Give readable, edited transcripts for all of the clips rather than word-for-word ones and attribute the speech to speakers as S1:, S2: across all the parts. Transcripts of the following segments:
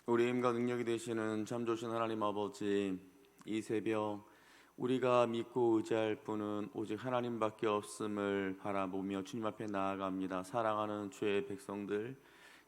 S1: 우리 힘과 능력이 되시는 참 좋으신 하나님 아버지, 이 새벽 우리가 믿고 의지할 분은 오직 하나님밖에 없음을 바라보며 주님 앞에 나아갑니다. 사랑하는 주의 백성들,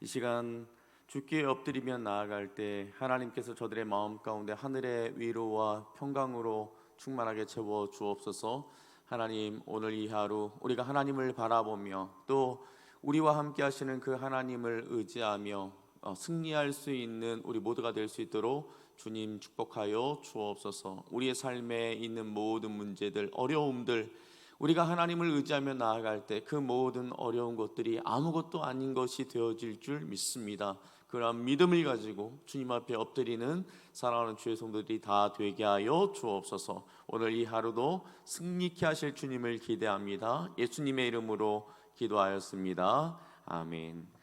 S1: 이 시간 주께 엎드리며 나아갈 때 하나님께서 저들의 마음 가운데 하늘의 위로와 평강으로 충만하게 채워 주옵소서. 하나님, 오늘 이 하루 우리가 하나님을 바라보며 또 우리와 함께 하시는 그 하나님을 의지하며 승리할 수 있는 우리 모두가 될 수 있도록 주님 축복하여 주옵소서. 우리의 삶에 있는 모든 문제들, 어려움들, 우리가 하나님을 의지하며 나아갈 때 그 모든 어려운 것들이 아무것도 아닌 것이 되어질 줄 믿습니다. 그러한 믿음을 가지고 주님 앞에 엎드리는 사랑하는 주의 성도들이 다 되게 하여 주옵소서. 오늘 이 하루도 승리케 하실 주님을 기대합니다. 예수님의 이름으로 기도하였습니다. 아멘.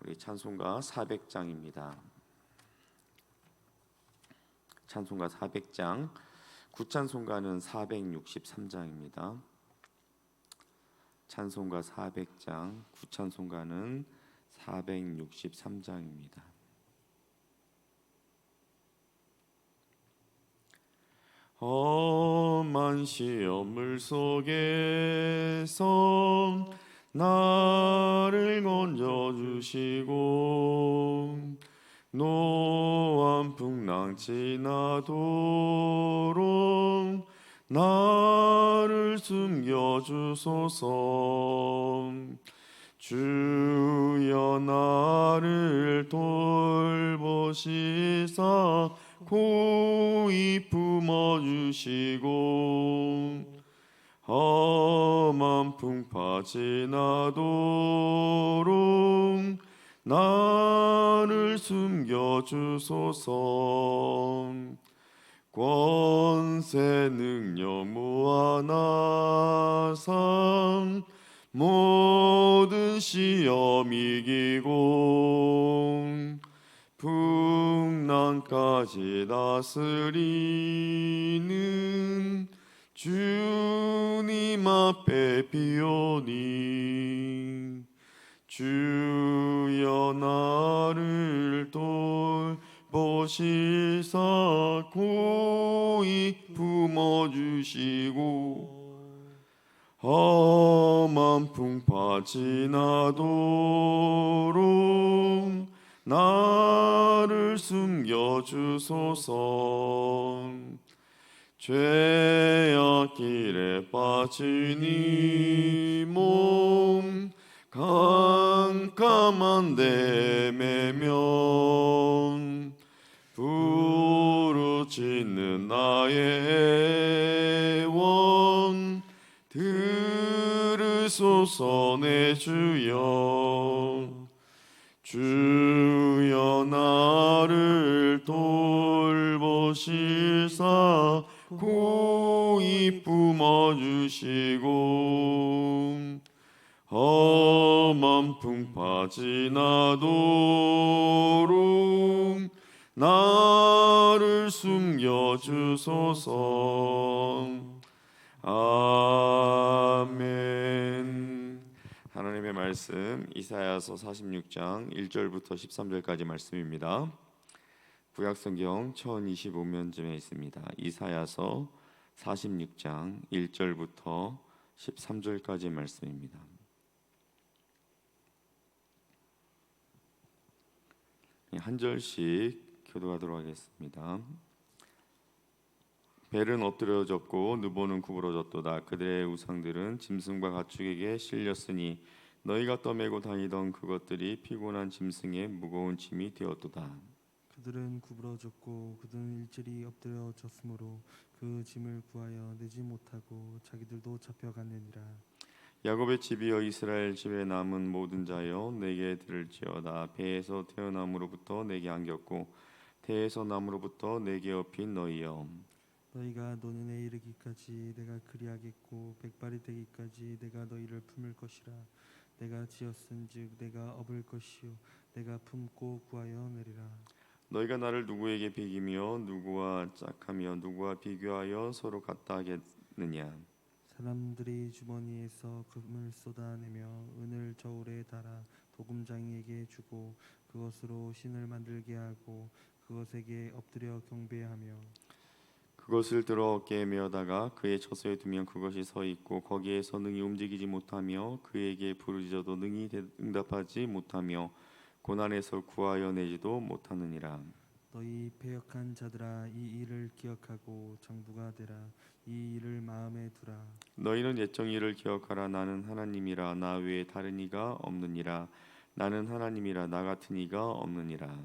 S1: 우리 찬송가 400장입니다. 찬송가 400장, 구찬송가는 463장입니다. 찬송가 400장, 구찬송가는 463장입니다. 험한 시험물 속에서 나를 건져주시고 노한 풍랑 지나도록 나를 숨겨주소서. 주여 나를 돌보시사 고이 품어주시고 험한 풍파 지나도록 나를 숨겨주소서. 권세 능력 무한하사 모든 시험 이기고 풍랑까지 다스리는 주님 앞에 비오니 주여 나를 돌보시사 고이 품어주시고 험한 풍파 지나도록 나를 숨겨주소서. 죄악 길에 빠진 이 몸 캄캄한 데 매면 부르짖는 나의 애원 들으소서. 내 주여 주여 나를 돌보시사 고이 품어주시고 험한 풍파 지나도록 나를 숨겨주소서. 아멘. 하나님의 말씀 이사야서 46장 1절부터 13절까지 말씀입니다. 구약성경 1025면쯤에 있습니다. 이사야서 46장 1절부터 13절까지 말씀입니다. 한 절씩 교도하도록 하겠습니다. 벨은 엎드려졌고 느보는 구부러졌도다. 그들의 우상들은 짐승과 가축에게 실렸으니 너희가 떠매고 다니던 그것들이 피곤한 짐승의 무거운 짐이 되었도다.
S2: 그들은 구부러졌고 그들은 일제히 엎드려졌으므로 그 짐을 구하여 내지 못하고 자기들도 잡혀갔느니라.
S1: 야곱의 집이여 이스라엘 집에 남은 모든 자여 내게 들을지어다. 배에서 태어남으로부터 내게 안겼고 태에서 남으로부터 내게 업힌 너희여,
S2: 너희가 노년에 이르기까지 내가 그리하겠고 백발이 되기까지 내가 너희를 품을 것이라. 내가 지었은즉 내가 업을 것이요 내가 품고 구하여 내리라.
S1: 너희가 나를 누구에게 비기며 누구와 짝하며 누구와 비교하여 서로 같다 하겠느냐.
S2: 사람들이 주머니에서 금을 쏟아내며 은을 저울에 달아 도금장이에게 주고 그것으로 신을 만들게 하고 그것에게 엎드려 경배하며
S1: 그것을 들어 어깨에 메어다가 그의 처소에 두면 그것이 서 있고 거기에서 능히 움직이지 못하며 그에게 부르짖어도 능히 응답하지 못하며 고난에서 구하여 내지도 못하느니라.
S2: 너희 패역한 자들아 이 일을 기억하고 장부가 되라. 이 일을 마음에 두라.
S1: 너희는 옛적 일을 기억하라. 나는 하나님이라. 나 외에 다른 이가 없느니라. 나는 하나님이라. 나 같은 이가 없느니라.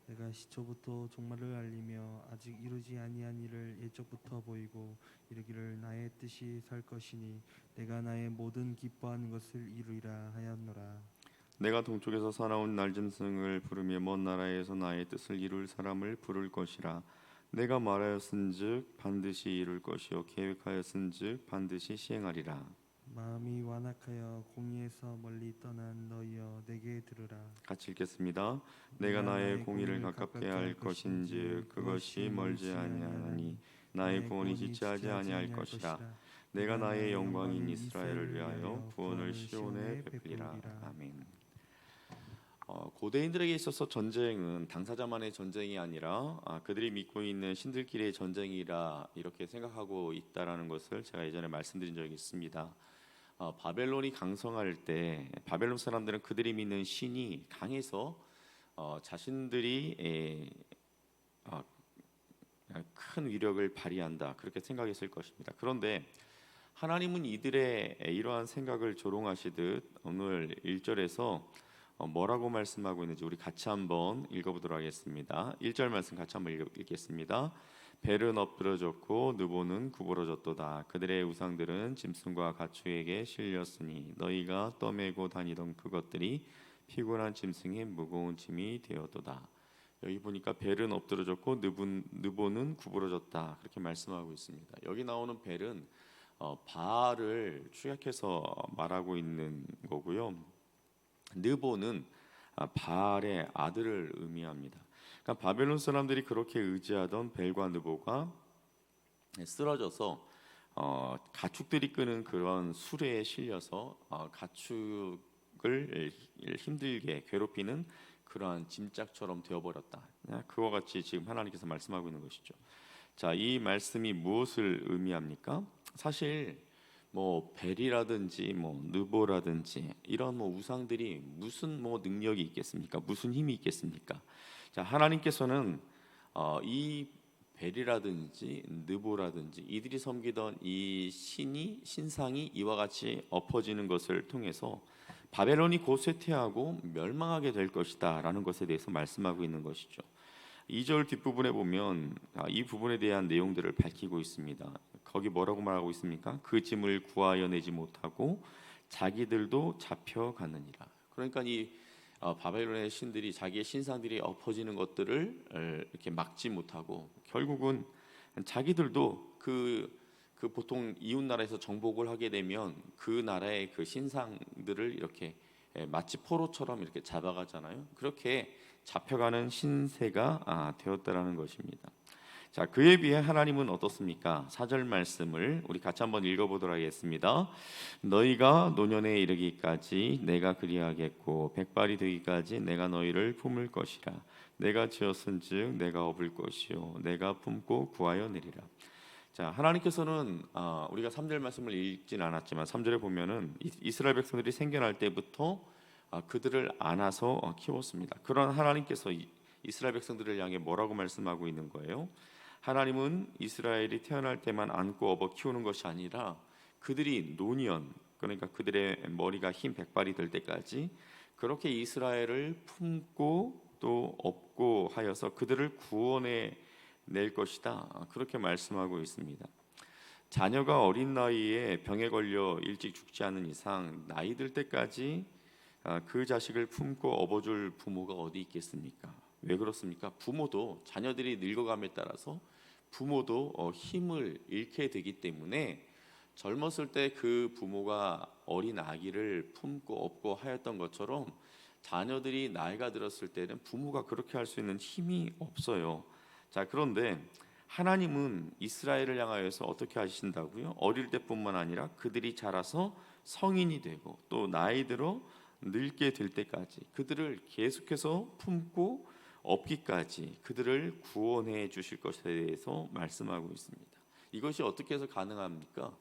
S2: 내가 시초부터 종말을 알리며 아직 이루지 아니한 일을 예적부터 보이고 이르기를 나의 뜻이 살 것이니 내가 나의 모든 기뻐하는 것을 이루리라 하였노라.
S1: 내가 동쪽에서 사나운 날짐승을 부르며 먼 나라에서 나의 뜻을 이룰 사람을 부를 것이라. 내가 말하였은즉 반드시 이룰 것이요 계획하였은즉 반드시 시행하리라.
S2: 마음이 완악하여 공의에서 멀리 떠난 너희여 내게 들으라.
S1: 같이 읽겠습니다. 내가 나의 공의를 가깝게 할 것인즉 그것이 멀지 아니하나니 나의 구원이 지체하지 아니할 것이라. 내가 나의 영광인 이스라엘을 위하여 구원을 시온에 베풀리라. 아멘. 고대인들에게 있어서 전쟁은 당사자만의 전쟁이 아니라 그들이 믿고 있는 신들끼리의 전쟁이라 이렇게 생각하고 있다라는 것을 제가 예전에 말씀드린 적이 있습니다. 바벨론이 강성할 때 바벨론 사람들은 그들이 믿는 신이 강해서 자신들이 큰 위력을 발휘한다 그렇게 생각했을 것입니다. 그런데 하나님은 이들의 이러한 생각을 조롱하시듯 오늘 1절에서 뭐라고 말씀하고 있는지 우리 같이 한번 읽어보도록 하겠습니다. 1절 말씀 같이 한번 읽겠습니다. 벨은 엎드러졌고 느보는 구부러졌도다. 그들의 우상들은 짐승과 가축에게 실렸으니 너희가 떠매고 다니던 그것들이 피곤한 짐승의 무거운 짐이 되었도다. 여기 보니까 벨은 엎드러졌고 느보는 구부러졌다 그렇게 말씀하고 있습니다. 여기 나오는 벨은 바알을 축약해서 말하고 있는 거고요. 느보는 바알의 아들을 의미합니다. 그러니까 바벨론 사람들이 그렇게 의지하던 벨과 느보가 쓰러져서 가축들이 끄는 그런 수레에 실려서 가축을 힘들게 괴롭히는 그러한 짐짝처럼 되어버렸다. 그와 같이 지금 하나님께서 말씀하고 있는 것이죠. 자, 이 말씀이 무엇을 의미합니까? 사실 뭐 벨이라든지 뭐 느보라든지 이런 뭐 우상들이 무슨 뭐 능력이 있겠습니까? 무슨 힘이 있겠습니까? 자, 하나님께서는 이 벨이라든지 느보라든지 이들이 섬기던 이 신상이 이와 같이 엎어지는 것을 통해서 바벨론이 곧 쇠퇴하고 멸망하게 될 것이다라는 것에 대해서 말씀하고 있는 것이죠. 2절 뒷부분에 보면 이 부분에 대한 내용들을 밝히고 있습니다. 거기 뭐라고 말하고 있습니까? 그 짐을 구하여 내지 못하고 자기들도 잡혀가느니라. 그러니까 이 바벨론의 신들이 자기의 신상들이 엎어지는 것들을 이렇게 막지 못하고 결국은 자기들도 그 보통 이웃 나라에서 정복을 하게 되면 그 나라의 그 신상들을 이렇게 마치 포로처럼 이렇게 잡아가잖아요. 그렇게 잡혀가는 신세가 되었다라는 것입니다. 자, 그에 비해 하나님은 어떻습니까? 4절 말씀을 우리 같이 한번 읽어보도록 하겠습니다. 너희가 노년에 이르기까지 내가 그리하겠고 백발이 되기까지 내가 너희를 품을 것이라. 내가 지었은즉 내가 업을 것이요 내가 품고 구하여 내리라. 자, 하나님께서는 우리가 3절 말씀을 읽진 않았지만 3절에 보면은 이스라엘 백성들이 생겨날 때부터 그들을 안아서 키웠습니다. 그런 하나님께서 이스라엘 백성들을 향해 뭐라고 말씀하고 있는 거예요? 하나님은 이스라엘이 태어날 때만 안고 업어 키우는 것이 아니라 그들이 노년, 그러니까 그들의 머리가 흰 백발이 될 때까지 그렇게 이스라엘을 품고 또 업고 하여서 그들을 구원해 낼 것이다. 그렇게 말씀하고 있습니다. 자녀가 어린 나이에 병에 걸려 일찍 죽지 않는 이상 나이 들 때까지 그 자식을 품고 업어줄 부모가 어디 있겠습니까? 왜 그렇습니까? 부모도 자녀들이 늙어감에 따라서 부모도 힘을 잃게 되기 때문에 젊었을 때 그 부모가 어린 아기를 품고 업고 하였던 것처럼 자녀들이 나이가 들었을 때는 부모가 그렇게 할 수 있는 힘이 없어요. 자, 그런데 하나님은 이스라엘을 향하여서 어떻게 하신다고요? 어릴 때뿐만 아니라 그들이 자라서 성인이 되고 또 나이 들어 늙게 될 때까지 그들을 계속해서 품고 업기까지 그들을 구원해 주실 것에 대해서 말씀하고 있습니다. 이것이 어떻게 해서 가능합니까?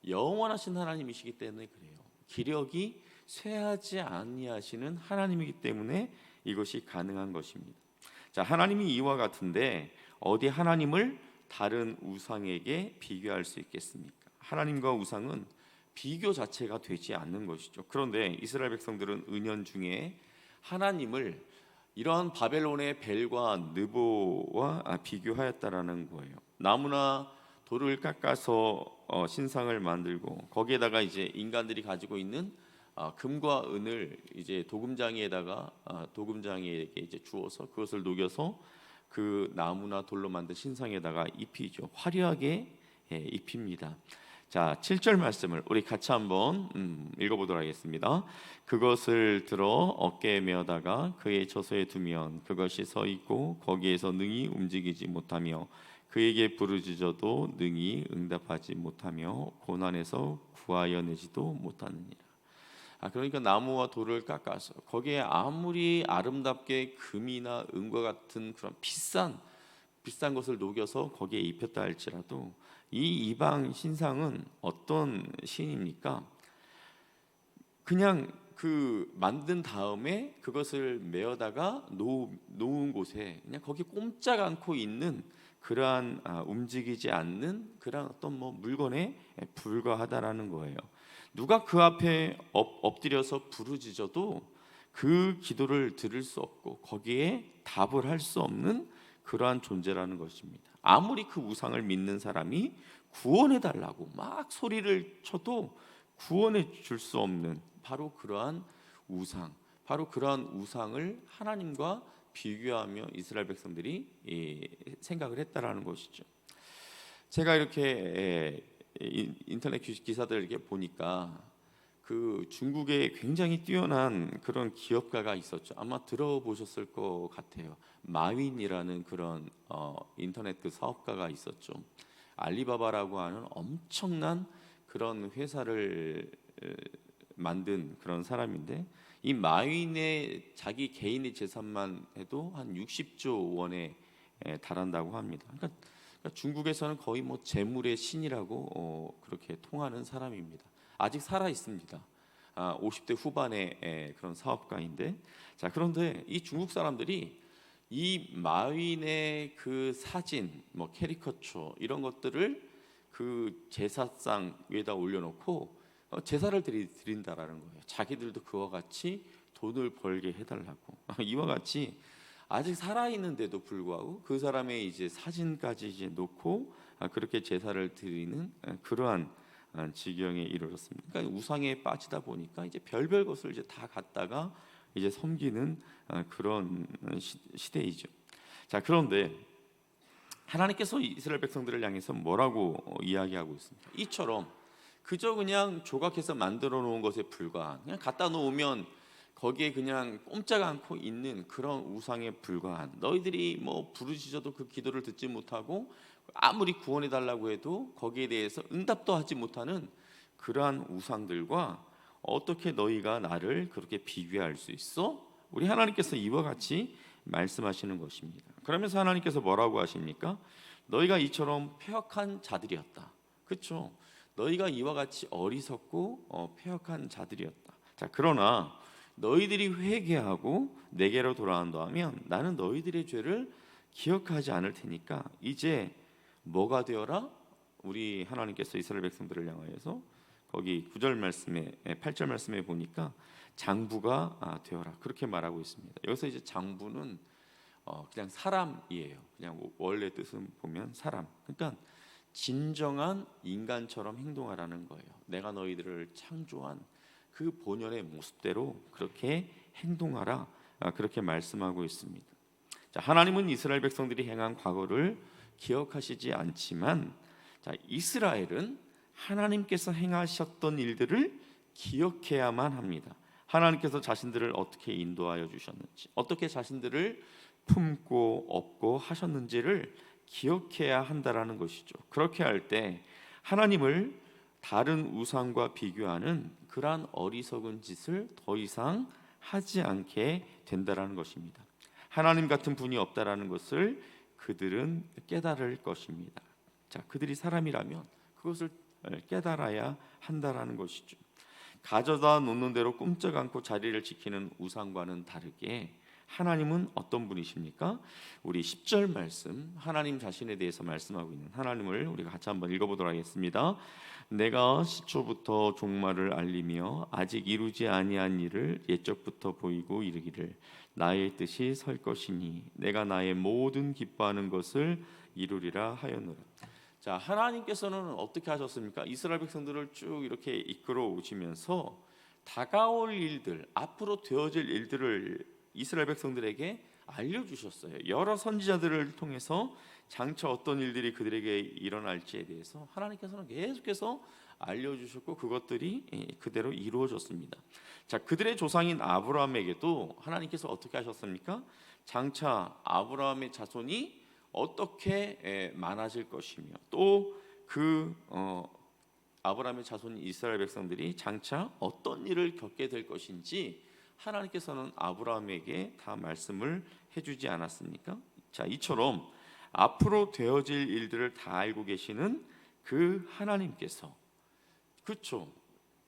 S1: 영원하신 하나님이시기 때문에 그래요. 기력이 쇠하지 아니하시는 하나님이기 때문에 이것이 가능한 것입니다. 자, 하나님이 이와 같은데 어디 하나님을 다른 우상에게 비교할 수 있겠습니까? 하나님과 우상은 비교 자체가 되지 않는 것이죠. 그런데 이스라엘 백성들은 은연중에 하나님을 이러한 바벨론의 벨과 느보와 비교하였다라는 거예요. 나무나 돌을 깎아서 신상을 만들고 거기에다가 이제 인간들이 가지고 있는 금과 은을 이제 도금장이에게 이제 주어서 그것을 녹여서 그 나무나 돌로 만든 신상에다가 입히죠. 화려하게 입힙니다. 자, 7절 말씀을 우리 같이 한번 읽어보도록 하겠습니다. 그것을 들어 어깨에 메어다가 그의 처소에 두면 그것이 서 있고 거기에서 능히 움직이지 못하며 그에게 부르짖어도 능히 응답하지 못하며 고난에서 구하여 내지도 못하느니라. 그러니까 나무와 돌을 깎아서 거기에 아무리 아름답게 금이나 은과 같은 그런 비싼 것을 녹여서 거기에 입혔다 할지라도 이 이방 신상은 어떤 신입니까? 그냥 그 만든 다음에 그것을 메어다가 놓은 곳에 그냥 거기 꼼짝 않고 있는 그러한 움직이지 않는 그러한 어떤 물건에 불과하다라는 거예요. 누가 그 앞에 엎드려서 부르짖어도 그 기도를 들을 수 없고 거기에 답을 할 수 없는 그러한 존재라는 것입니다. 아무리 그 우상을 믿는 사람이 구원해 달라고 막 소리를 쳐도 구원해 줄 수 없는 바로 그러한 우상을 하나님과 비교하며 이스라엘 백성들이 생각을 했다라는 것이죠. 제가 이렇게 인터넷 기사들 이렇게 보니까 그 중국에 굉장히 뛰어난 그런 기업가가 있었죠. 아마 들어보셨을 것 같아요. 마윈이라는 그런 인터넷 그 사업가가 있었죠. 알리바바라고 하는 엄청난 그런 회사를 만든 그런 사람인데 이 마윈의 자기 개인의 재산만 해도 한 60조 원에 달한다고 합니다. 그러니까 중국에서는 거의 재물의 신이라고 그렇게 통하는 사람입니다. 아직 살아 있습니다. 50대 후반의 그런 사업가인데, 자, 그런데 이 중국 사람들이 이 마윈의 그 사진, 캐리커처 이런 것들을 그 제사상 위에다 올려놓고 제사를 드린다라는 거예요. 자기들도 그와 같이 돈을 벌게 해달라고. 이와 같이 아직 살아 있는데도 불구하고 그 사람의 이제 사진까지 이제 놓고 그렇게 제사를 드리는 그러한 지경에 이르렀습니다. 그러니까 우상에 빠지다 보니까 이제 별별 것을 이제 다 갖다가 이제 섬기는 그런 시대이죠. 자, 그런데 하나님께서 이스라엘 백성들을 향해서 뭐라고 이야기하고 있습니까? 이처럼 그저 그냥 조각해서 만들어 놓은 것에 불과한, 그냥 갖다 놓으면 거기에 그냥 꼼짝 않고 있는 그런 우상에 불과한, 너희들이 부르짖어도 그 기도를 듣지 못하고 아무리 구원해 달라고 해도 거기에 대해서 응답도 하지 못하는 그러한 우상들과 어떻게 너희가 나를 그렇게 비교할 수 있어? 우리 하나님께서 이와 같이 말씀하시는 것입니다. 그러면서 하나님께서 뭐라고 하십니까? 너희가 이처럼 패역한 자들이었다. 그렇죠? 너희가 이와 같이 어리석고 패역한 자들이었다. 자, 그러나 너희들이 회개하고 내게로 돌아온다 하면 나는 너희들의 죄를 기억하지 않을 테니까 이제 뭐가 되어라? 우리 하나님께서 이스라엘 백성들을 향하여서 거기 9절 말씀에 8절 말씀에 보니까 장부가 되어라 그렇게 말하고 있습니다. 여기서 이제 장부는 그냥 사람이에요. 그냥 원래 뜻은 보면 사람. 그러니까 진정한 인간처럼 행동하라는 거예요. 내가 너희들을 창조한 그 본연의 모습대로 그렇게 행동하라 그렇게 말씀하고 있습니다. 자, 하나님은 이스라엘 백성들이 행한 과거를 기억하시지 않지만, 자, 이스라엘은 하나님께서 행하셨던 일들을 기억해야만 합니다. 하나님께서 자신들을 어떻게 인도하여 주셨는지, 어떻게 자신들을 품고 업고 하셨는지를 기억해야 한다라는 것이죠. 그렇게 할 때 하나님을 다른 우상과 비교하는 그러한 어리석은 짓을 더 이상 하지 않게 된다라는 것입니다. 하나님 같은 분이 없다라는 것을 그들은 깨달을 것입니다. 자, 그들이 사람이라면 그것을 깨달아야 한다라는 것이죠. 가져다 놓는 대로 꼼짝 않고 자리를 지키는 우상과는 다르게 하나님은 어떤 분이십니까? 우리 10절 말씀, 하나님 자신에 대해서 말씀하고 있는 하나님을 우리가 같이 한번 읽어보도록 하겠습니다. 내가 시초부터 종말을 알리며 아직 이루지 아니한 일을 옛적부터 보이고 이르기를 나의 뜻이 설 것이니 내가 나의 모든 기뻐하는 것을 이루리라 하였노라. 자, 하나님께서는 어떻게 하셨습니까? 이스라엘 백성들을 쭉 이렇게 이끌어 오시면서 다가올 일들, 앞으로 되어질 일들을 이스라엘 백성들에게 알려주셨어요. 여러 선지자들을 통해서 장차 어떤 일들이 그들에게 일어날지에 대해서 하나님께서는 계속해서 알려주셨고 그것들이 그대로 이루어졌습니다. 자, 그들의 조상인 아브라함에게도 하나님께서 어떻게 하셨습니까? 장차 아브라함의 자손이 어떻게 많아질 것이며 또 아브라함의 자손 이스라엘 백성들이 장차 어떤 일을 겪게 될 것인지 하나님께서는 아브라함에게 다 말씀을 해주지 않았습니까? 자, 이처럼 앞으로 되어질 일들을 다 알고 계시는 그 하나님께서, 그렇죠,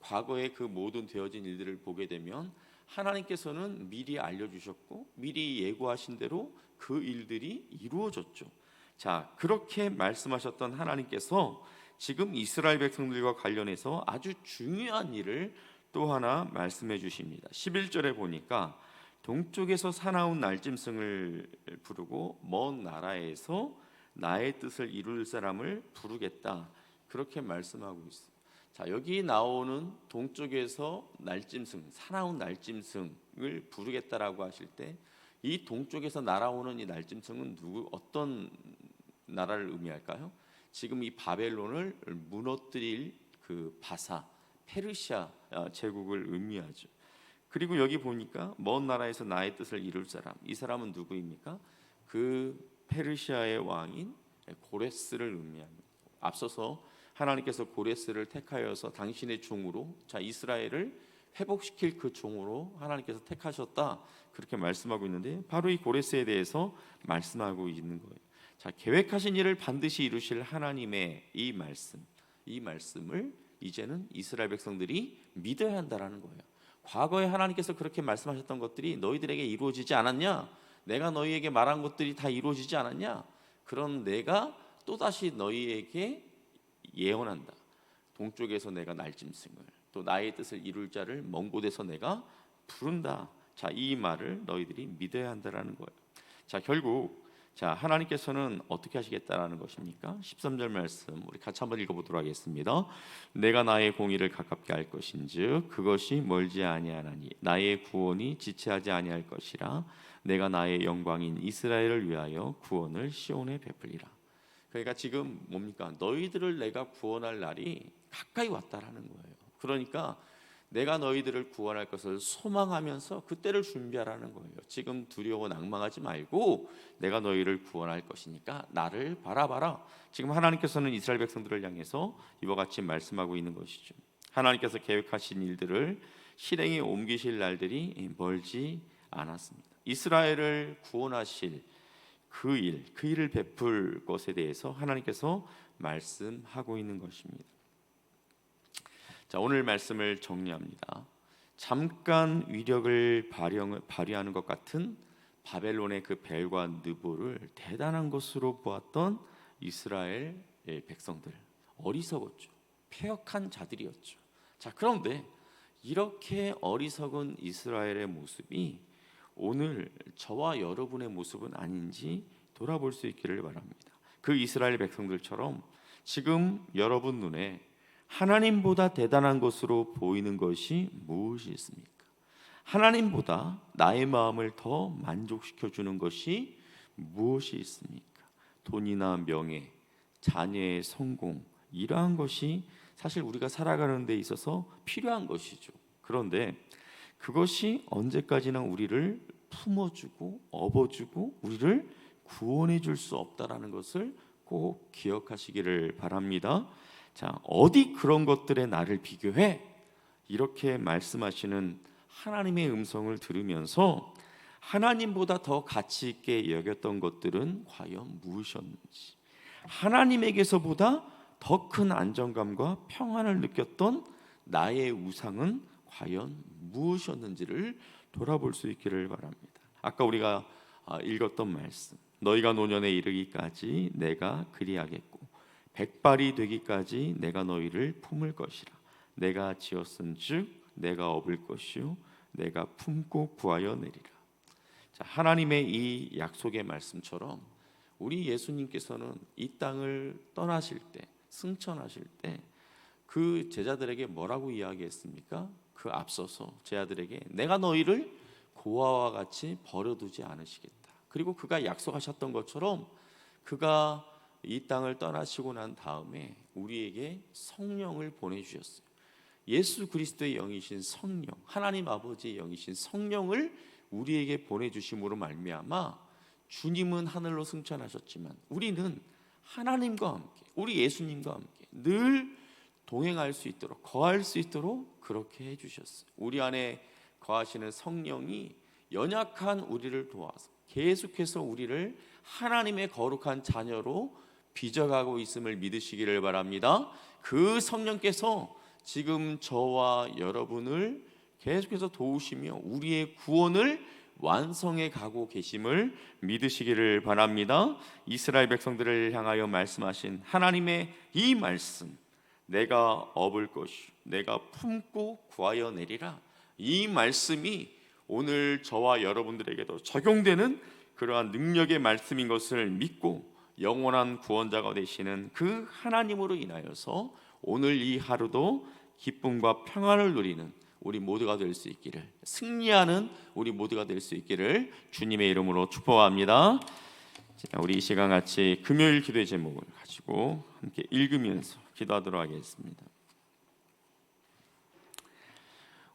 S1: 과거의 그 모든 되어진 일들을 보게 되면 하나님께서는 미리 알려주셨고 미리 예고하신 대로 그 일들이 이루어졌죠. 자, 그렇게 말씀하셨던 하나님께서 지금 이스라엘 백성들과 관련해서 아주 중요한 일을 또 하나 말씀해 주십니다. 11절에 보니까 동쪽에서 사나운 날짐승을 부르고 먼 나라에서 나의 뜻을 이룰 사람을 부르겠다, 그렇게 말씀하고 있어요. 자, 여기 나오는 동쪽에서 날짐승, 사나운 날짐승을 부르겠다라고 하실 때 이 동쪽에서 날아오는 이 날짐승은 어떤 나라를 의미할까요? 지금 이 바벨론을 무너뜨릴 그 바사, 페르시아 제국을 의미하죠. 그리고 여기 보니까 먼 나라에서 나의 뜻을 이룰 사람, 이 사람은 누구입니까? 그 페르시아의 왕인 고레스를 의미합니다. 앞서서 하나님께서 고레스를 택하여서 당신의 종으로, 자, 이스라엘을 회복시킬 그 종으로 하나님께서 택하셨다, 그렇게 말씀하고 있는데 바로 이 고레스에 대해서 말씀하고 있는 거예요. 자, 계획하신 일을 반드시 이루실 하나님의 이 말씀을 이제는 이스라엘 백성들이 믿어야 한다라는 거예요. 과거에 하나님께서 그렇게 말씀하셨던 것들이 너희들에게 이루어지지 않았냐? 내가 너희에게 말한 것들이 다 이루어지지 않았냐? 그런 내가 또다시 너희에게 예언한다. 동쪽에서 내가 날짐승을, 또 나의 뜻을 이룰 자를 먼 곳에서 내가 부른다. 자, 이 말을 너희들이 믿어야 한다라는 거예요. 자, 결국 하나님께서는 어떻게 하시겠다라는 것입니까? 13절 말씀 우리 같이 한번 읽어보도록 하겠습니다. 내가 나의 공의를 가깝게 할 것인즉 그것이 멀지 아니하나니 나의 구원이 지체하지 아니할 것이라. 내가 나의 영광인 이스라엘을 위하여 구원을 시온에 베풀리라. 그러니까 지금 뭡니까? 너희들을 내가 구원할 날이 가까이 왔다라는 거예요. 그러니까 내가 너희들을 구원할 것을 소망하면서 그때를 준비하라는 거예요. 지금 두려워 낭망하지 말고 내가 너희를 구원할 것이니까 나를 바라봐라. 지금 하나님께서는 이스라엘 백성들을 향해서 이와 같이 말씀하고 있는 것이죠. 하나님께서 계획하신 일들을 실행에 옮기실 날들이 멀지 않았습니다. 이스라엘을 구원하실 그 일을 베풀 것에 대해서 하나님께서 말씀하고 있는 것입니다. 자, 오늘 말씀을 정리합니다. 잠깐 위력을 발휘하는 것 같은 바벨론의 그 벨과 느보를 대단한 것으로 보았던 이스라엘 백성들, 어리석었죠. 패역한 자들이었죠. 자, 그런데 이렇게 어리석은 이스라엘의 모습이 오늘 저와 여러분의 모습은 아닌지 돌아볼 수 있기를 바랍니다. 그 이스라엘 백성들처럼 지금 여러분 눈에 하나님보다 대단한 것으로 보이는 것이 무엇이 있습니까? 하나님보다 나의 마음을 더 만족시켜 주는 것이 무엇이 있습니까? 돈이나 명예, 자녀의 성공, 이러한 것이 사실 우리가 살아가는 데 있어서 필요한 것이죠. 그런데 그것이 언제까지나 우리를 품어주고 업어주고 우리를 구원해 줄 수 없다라는 것을 꼭 기억하시기를 바랍니다. 자, 어디 그런 것들에 나를 비교해? 이렇게 말씀하시는 하나님의 음성을 들으면서 하나님보다 더 가치 있게 여겼던 것들은 과연 무엇이었는지, 하나님에게서보다 더 큰 안정감과 평안을 느꼈던 나의 우상은 과연 무엇이었는지를 돌아볼 수 있기를 바랍니다. 아까 우리가 읽었던 말씀, 너희가 노년에 이르기까지 내가 그리하겠고 백발이 되기까지 내가 너희를 품을 것이라. 내가 지었은즉 내가 업을 것이요 내가 품고 구하여 내리라. 자, 하나님의 이 약속의 말씀처럼 우리 예수님께서는 이 땅을 떠나실 때, 승천하실 때 그 제자들에게 뭐라고 이야기했습니까? 그 앞서서 제자들에게 내가 너희를 고아와 같이 버려두지 않으시겠다. 그리고 그가 약속하셨던 것처럼 그가 이 땅을 떠나시고 난 다음에 우리에게 성령을 보내주셨어요. 예수 그리스도의 영이신 성령, 하나님 아버지의 영이신 성령을 우리에게 보내주심으로 말미암아 주님은 하늘로 승천하셨지만 우리는 하나님과 함께, 우리 예수님과 함께 늘 동행할 수 있도록, 거할 수 있도록 그렇게 해주셨어요. 우리 안에 거하시는 성령이 연약한 우리를 도와서 계속해서 우리를 하나님의 거룩한 자녀로 빚어가고 있음을 믿으시기를 바랍니다. 그 성령께서 지금 저와 여러분을 계속해서 도우시며 우리의 구원을 완성해 가고 계심을 믿으시기를 바랍니다. 이스라엘 백성들을 향하여 말씀하신 하나님의 이 말씀, 내가 업을 것이요 내가 품고 구하여 내리라, 이 말씀이 오늘 저와 여러분들에게도 적용되는 그러한 능력의 말씀인 것을 믿고 영원한 구원자가 되시는 그 하나님으로 인하여서 오늘 이 하루도 기쁨과 평안을 누리는 우리 모두가 될 수 있기를, 승리하는 우리 모두가 될 수 있기를 주님의 이름으로 축복합니다. 우리 이 시간 같이 금요일 기도의 제목을 가지고 함께 읽으면서 기도하도록 하겠습니다.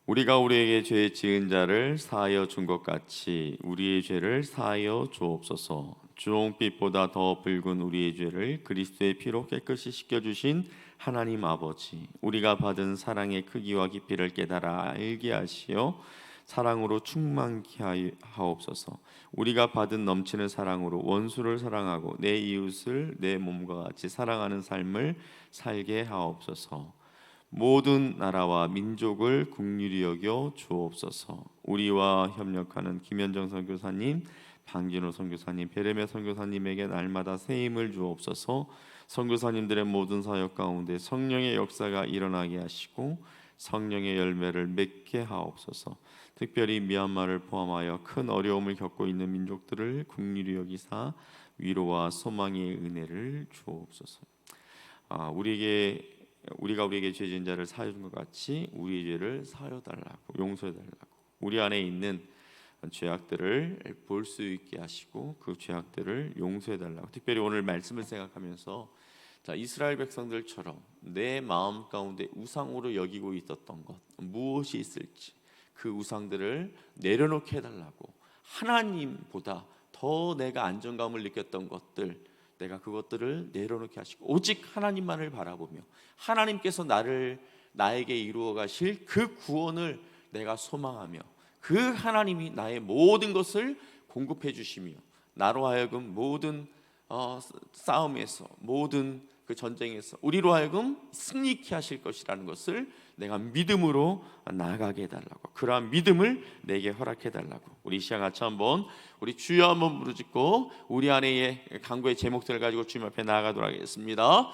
S1: 우리가 우리에게 죄 지은 자를 사하여 준 것 같이 우리의 죄를 사하여 주옵소서. 주홍빛보다 더 붉은 우리의 죄를 그리스도의 피로 깨끗이 씻겨주신 하나님 아버지, 우리가 받은 사랑의 크기와 깊이를 깨달아 알게 하시어 사랑으로 충만케 하옵소서. 우리가 받은 넘치는 사랑으로 원수를 사랑하고 내 이웃을 내 몸과 같이 사랑하는 삶을 살게 하옵소서. 모든 나라와 민족을 긍휼히 여겨 주옵소서. 우리와 협력하는 김현정 선교사님, 방진호 선교사님, 베레메 선교사님에게 날마다 새 힘을 주옵소서. 선교사님들의 모든 사역 가운데 성령의 역사가 일어나게 하시고 성령의 열매를 맺게 하옵소서. 특별히 미얀마를 포함하여 큰 어려움을 겪고 있는 민족들을 긍휼히 여기사 위로와 소망의 은혜를 주옵소서. 우리가 우리에게 죄 지은 자를 사하여 준 것 같이 우리의 죄를 사하여 달라고, 용서해 달라고, 우리 안에 있는 죄악들을 볼 수 있게 하시고 그 죄악들을 용서해 달라고. 특별히 오늘 말씀을 생각하면서 자, 이스라엘 백성들처럼 내 마음 가운데 우상으로 여기고 있었던 것 무엇이 있을지 그 우상들을 내려놓게 해달라고, 하나님보다 더 내가 안정감을 느꼈던 것들, 내가 그것들을 내려놓게 하시고 오직 하나님만을 바라보며 하나님께서 나에게 이루어 가실 그 구원을 내가 소망하며 그 하나님이 나의 모든 것을 공급해 주시며 나로 하여금 모든 싸움에서, 모든 그 전쟁에서 우리로 하여금 승리케 하실 것이라는 것을 내가 믿음으로 나아가게 해달라고, 그러한 믿음을 내게 허락해 달라고. 우리 시간 같이 한번 우리 주여 한번 부르짖고 우리 안에 간구의 제목들을 가지고 주님 앞에 나아가도록 하겠습니다.